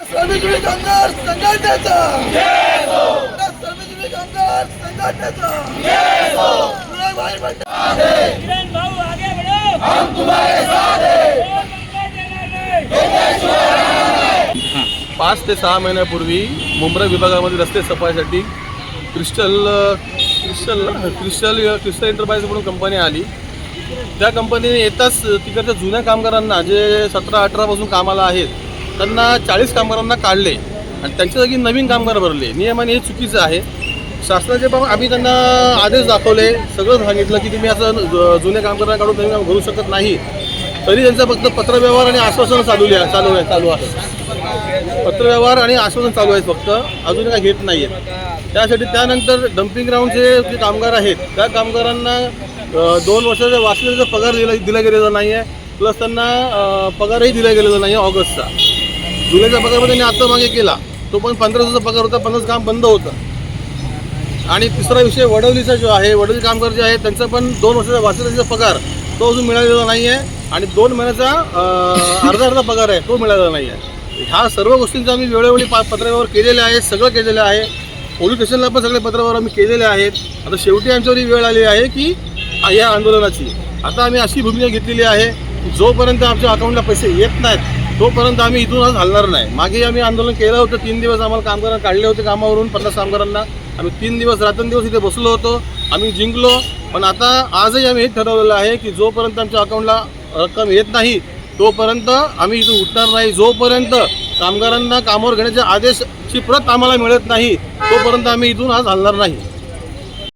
श्रमिक कामगार संघटनेचा श्रमिक कामगार संघटनेचा किरण भाऊ आगे बढ़ो, हम तुम्हारे साथ हैं। 5 ते 6 महिन्यापूर्वी मुंब्रा विभागामध्ये रस्ते सफाईसाठी क्रिस्टल एंटरप्राइज म्हणून कंपनी आली। त्या कंपनीने येताच तिकडच्या जुन्या कामगारांना जे 17-18 पासून कामाला आहेत त्यांना 40 कामगारांना काढले आणि त्यांच्या जागी नवीन कामगार भरले। नियमाने हे चुकीचं आहे। शासनाचे पण आम्ही त्यांना आदेश दाखवले, सगळं सांगितलं की तुम्ही असं जुन्या कामगारांना काढून नवीन काम भरू शकत नाही। तरी त्यांचा फक्त पत्रव्यवहार आणि आश्वासन चालू आहे। पत्रव्यवहार आणि आश्वासन चालू आहेत, फक्त अजून काही घेत नाही आहेत। त्यासाठी त्यानंतर डम्पिंग ग्राउंडचे जे कामगार आहेत त्या कामगारांना 2 वर्षाचा वाचलेला पगार दिला गेलेला नाही आहे, प्लस त्यांना पगारही दिला गेलेला नाही आहे। ऑगस्टचा जुलैचा पगार त्यांनी आता मागे केला, तो पण 1500चा पगार होता, 50 काम बंद होतं। आणि तिसरा विषय वडवलीचा जो आहे, वडवली कामगार जे आहेत त्यांचा पण 2 वर्षाचा वाचलेला पगार तो अजून मिळालेला नाही आहे आणि 2 महिन्याचा अर्धा पगार आहे तो मिळालेला नाही आहे। ह्या सर्व गोष्टींचा आम्ही वेळोवेळी पत्रव्यवहार केलेले आहे, सगळं केलेलं आहे। पोलीस स्टेशनला पण सगळे पत्रव्यवहार आम्ही केलेले आहेत। आता शेवटी आमच्यावरही वेळ आली आहे की या आंदोलनाची आता आम्ही अशी भूमिका घेतलेली आहे की जोपर्यंत आमच्या अकाउंटला पैसे येत नाहीत तोपर्यंत आम्ही इथून आज हलणार नाही। मागे आम्ही आंदोलन केलं होतं, 3 दिवस आम्हाला कामगारांना काढले होते कामावरून, 50 कामगारांना आम्ही 3 दिवस रात्रंदिवस इथे बसलो होतो, आम्ही जिंकलो। पण आता आजही आम्ही हे ठरवलेलं आहे की जोपर्यंत आमच्या अकाउंटला रक्कम येत नाही तोपर्यंत आम्ही इथून उठणार नाही। जोपर्यंत कामगारांना कामावर घेण्याचे आदेशची प्रत आम्हाला मिळत नाही तोपर्यंत आम्ही इथून आज हलणार नाही।